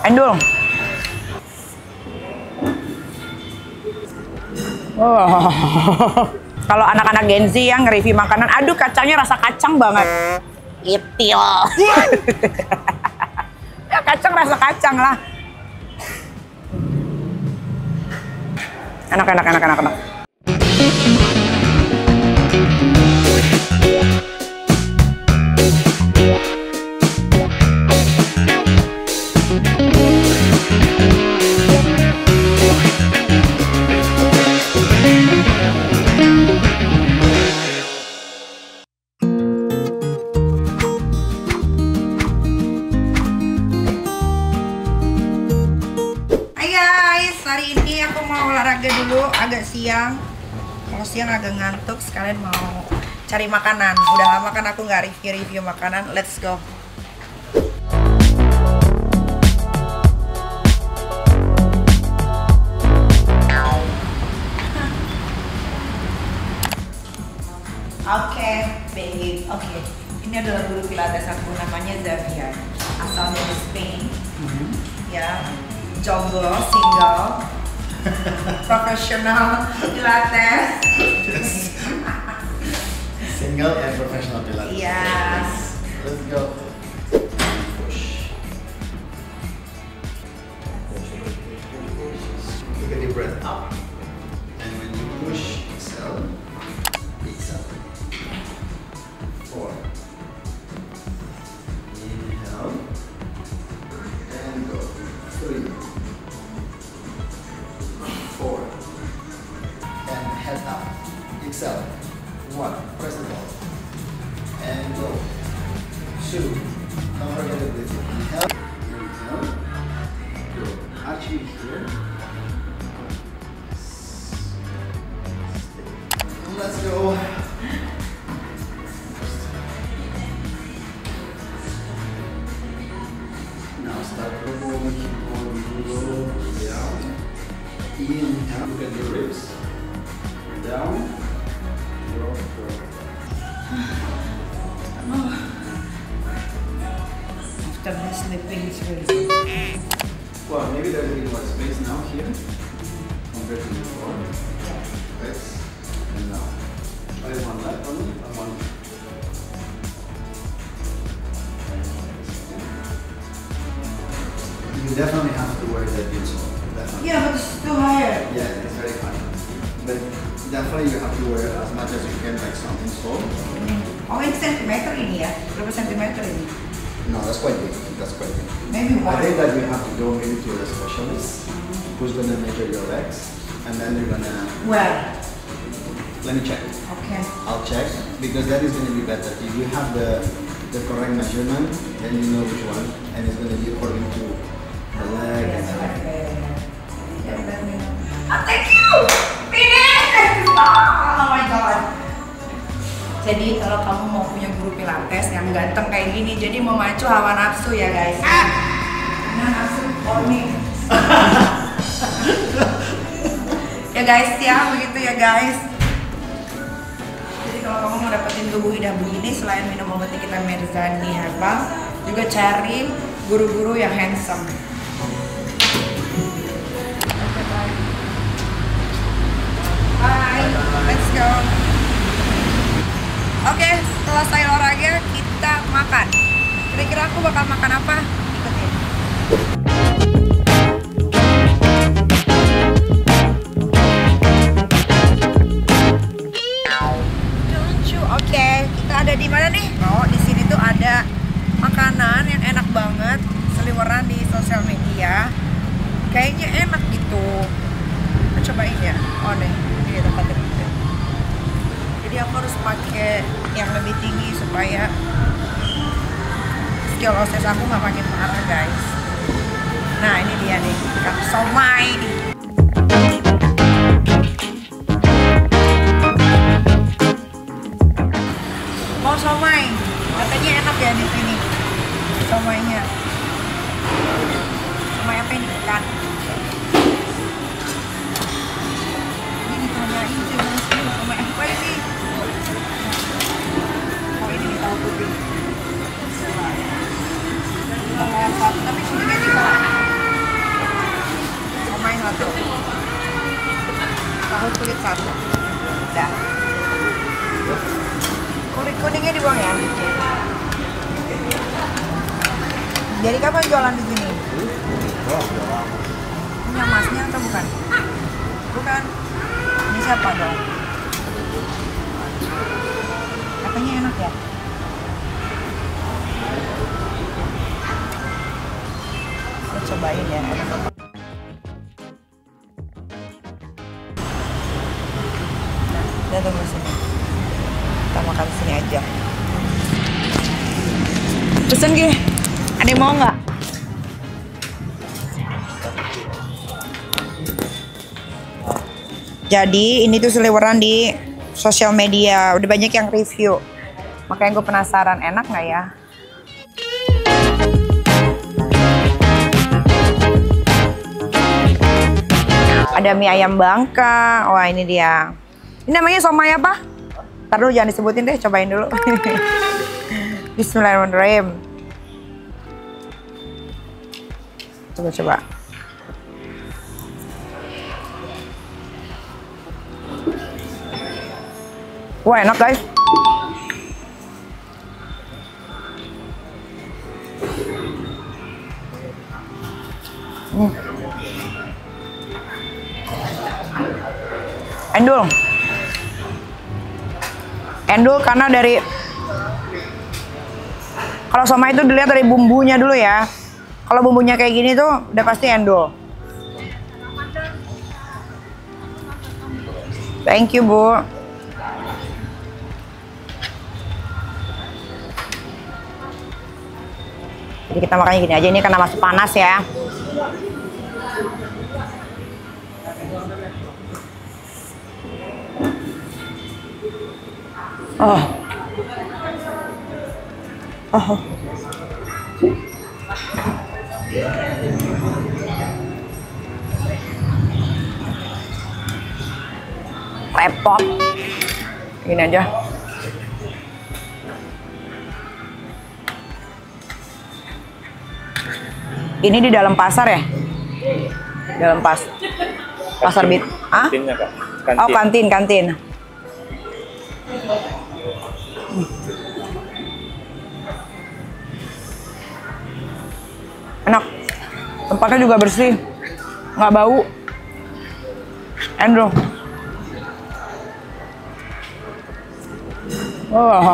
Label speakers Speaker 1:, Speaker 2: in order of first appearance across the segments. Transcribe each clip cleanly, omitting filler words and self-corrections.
Speaker 1: Endul. Oh. Kalau anak-anak Gen Z yang nge-review makanan, aduh kacangnya rasa kacang banget. Gitu. Ya kacang rasa kacang lah. Enak. Hari ini aku mau olahraga dulu, agak siang. Kalau siang agak ngantuk, sekalian mau cari makanan. Udah lama kan aku nggak review makanan. Let's go. Oke, babe. Oke. Ini adalah guru pilates aku, namanya Xavier. Asalnya dari Spain. Ya. Jomblo, single, profesional pilates.
Speaker 2: Yes. Single and professional pilates.
Speaker 1: Yes.
Speaker 2: Let's go. Push. Take a deep breath up. And when you push, exhale. Exhale. 4. Inhale. And go. 3. 4. And head up. Exhale. 1. Press the ball. And go. 2. Don't forget to breathe. Inhale. Inhale. Go. Archie here. Let's go. Now start rolling, roll down. Inhale, look at your ribs. Down. Roll.
Speaker 1: After this sleeping, it's really good.
Speaker 2: Well, maybe there's a bit more space now here compared to before. Let's and now. Try one left only, and one. You definitely have to wear that insole. Definitely.
Speaker 1: Yeah, but it's too higher.
Speaker 2: Yeah, it's very high. But definitely you have to wear as much as you can, like some insole.
Speaker 1: Oh, ini sentimeter ini ya? Berapa sentimeter ini?
Speaker 2: No, that's quite big. That's quite big.
Speaker 1: Maybe
Speaker 2: I
Speaker 1: one.
Speaker 2: think that we have to go maybe to a specialist who's gonna measure your legs, and then they're gonna.
Speaker 1: Where?
Speaker 2: Let me check.
Speaker 1: Okay.
Speaker 2: I'll check because that is gonna be better. If you have the correct measurement, then you know which one, and it's gonna be according to the leg.
Speaker 1: Yes,
Speaker 2: And
Speaker 1: okay. Yeah, let me know. Oh, thank you! Finish! Oh my god. Jadi kalau kamu mau punya guru pilates yang ganteng kayak gini, jadi memacu hawa nafsu ya guys. Nah, nafsu orning. Ya guys ya, begitu ya guys. Jadi kalau kamu mau dapetin tubuh indah begini, selain minum obat kita Merzani Herbal, juga cari guru-guru yang handsome. Bye, let's go. Oke, setelah saya olahraga, kita makan. Kira-kira aku bakal makan apa? Ikutin. Oke, kita ada di mana nih? Oh, di sini tuh ada makanan yang enak banget, seliweran di sosial media. Kayaknya enak gitu. Kita cobain ya. Oh nih, ini tempatnya. Jadi aku harus pakai yang lebih tinggi supaya skill oses aku nggak makin parah guys. Nah ini dia nih, somai. Mau somai, katanya enak ya di sini. Somainya. Somai apa ini kan? Ini ditanyain sih mas, somai apa ini? Oh ini di tahu putih. Tapi sini kan juga. Jadi kapan jualan di sini? Ini yang masnya atau bukan? Bukan. Ini siapa dong? Katanya enak ya? Kita cobain ya. Kita tunggu sini. Kita makan sini aja. Pesen gih. Ada yang mau nggak? Jadi ini tuh seliweran di sosial media. Udah banyak yang review. Makanya gue penasaran enak nggak ya? Ada mie ayam Bangka. Wah ini dia. Ini namanya somai apa? Ntar dulu jangan disebutin deh. Cobain dulu. Bismillahirrahmanirrahim. Coba. Wah enak guys. Endul karena dari kalau somai itu dilihat dari bumbunya dulu ya. Kalau bumbunya kayak gini tuh udah pasti endul. Thank you, Bu. Jadi kita makannya gini aja, ini karena masih panas ya. Oh. Repot. Gini aja. Ini di dalam pasar ya? Dalam pasar Bit. Ah?
Speaker 3: Kantinnya, Kak. Kantin.
Speaker 1: Oh, kantin. Enak. Tempatnya juga bersih. Nggak bau. Endro. Oh.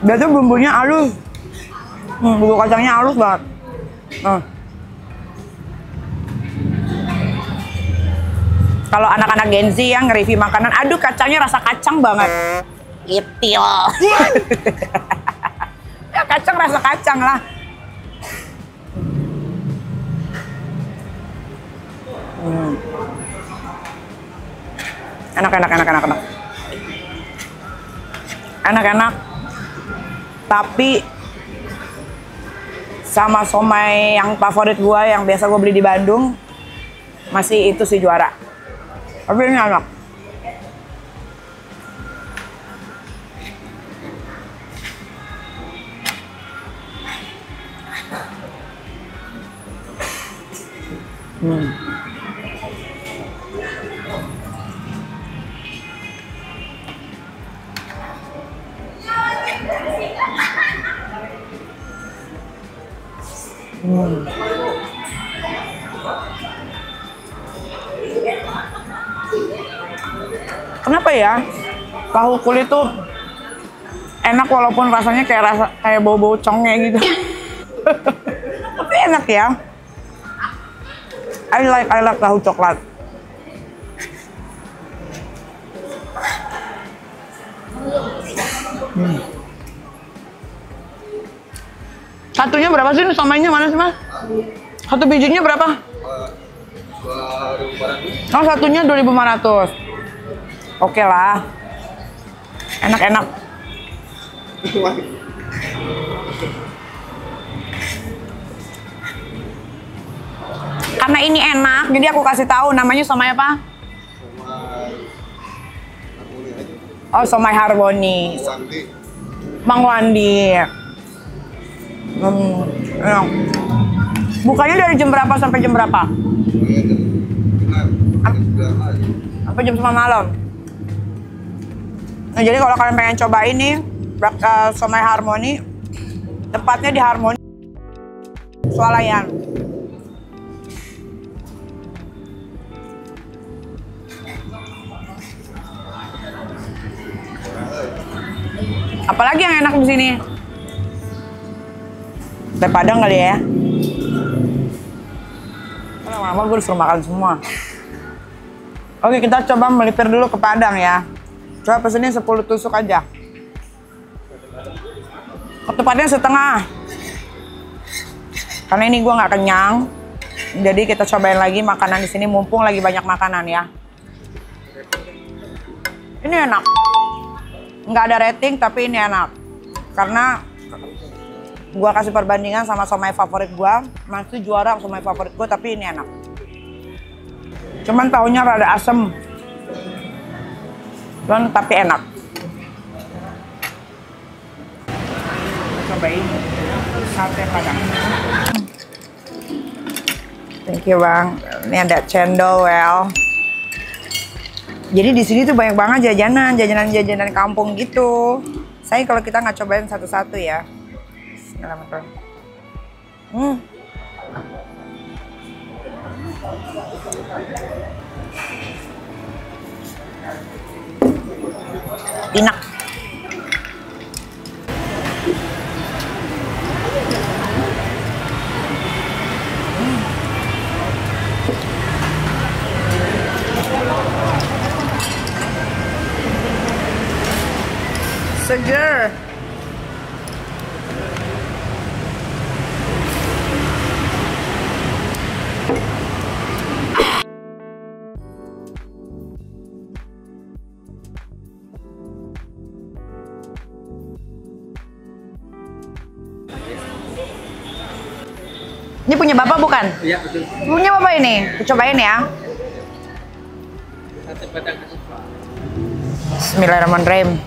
Speaker 1: Dia tuh bumbunya halus. Bumbu kacangnya halus banget. Kalau anak-anak Gen Z yang nge-review makanan, aduh kacangnya rasa kacang banget. Itil. Ya kacang rasa kacang lah. Enak. Tapi sama somai yang favorit gua yang biasa gua beli di Bandung masih itu sih juara. Tapi ini enak. Kenapa ya tahu kulit tuh enak walaupun rasanya kayak bau-bau congnya gitu. Tapi enak ya. I like tahu coklat. Satunya berapa sih? Somainya mana sih, Mas? Satu bijinya berapa?
Speaker 2: 2.500.
Speaker 1: Oh, satunya 2.500. Oke lah. Enak-enak. Karena ini enak, jadi aku kasih tahu namanya somai apa? Oh, somai harmoni. Bang Wandi. Enak. Bukanya dari jam berapa sampai jam berapa? Sampai jam 9 malam. Nah, jadi kalau kalian pengen coba ini somai harmoni, tempatnya di Harmoni Swalayan. Apalagi yang enak di sini? Teh Padang kali ya. Lama-lama gue disuruh makan semua. Oke, kita coba melipir dulu ke Padang ya. Coba pesenin 10 tusuk aja. Tepatnya setengah. Karena ini gue nggak kenyang. Jadi kita cobain lagi makanan di sini mumpung lagi banyak makanan ya. Ini enak. Nggak ada rating tapi ini enak. Karena gua kasih perbandingan sama somai favorit gua, masih juara somai favorit gua, tapi ini enak. Cuman tahunya rada asem, cuman tapi enak. Cobain sate Padang. Thank you bang. Ini ada cendol well. Jadi di sini tuh banyak banget jajanan kampung gitu. Saya kalau kita nggak cobain satu-satu ya. Enak. Seger. Ini punya bapak bukan?
Speaker 3: Iya betul.
Speaker 1: Punya bapak ini. Cobain ya.
Speaker 3: Sate Padang.
Speaker 1: Bismillahirrahmanirrahim.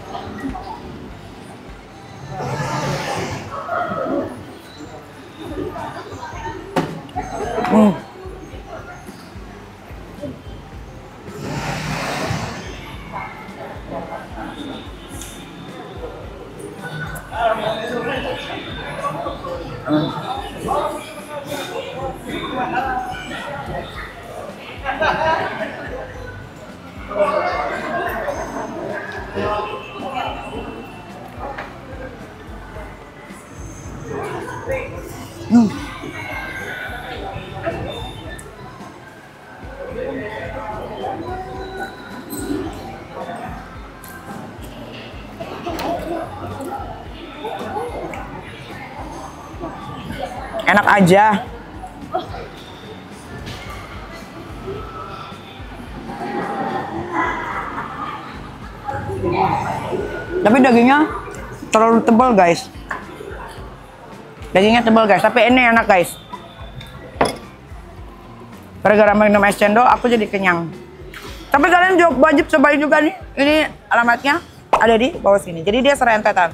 Speaker 1: Enak aja. Tapi dagingnya terlalu tebal guys. Dagingnya tebal guys, tapi ini enak guys. Gara-gara minum es cendol aku jadi kenyang. Tapi kalian wajib cobain juga nih. Ini alamatnya ada di bawah sini. Jadi dia serentetan.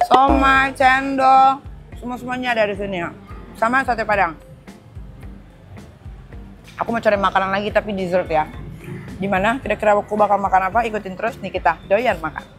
Speaker 1: Somai, cendol, semuanya ada di sini ya. Sama sate Padang. Aku mau cari makanan lagi tapi dessert ya. Gimana? Kira-kira aku bakal makan apa? Ikutin terus nih kita doyan makan.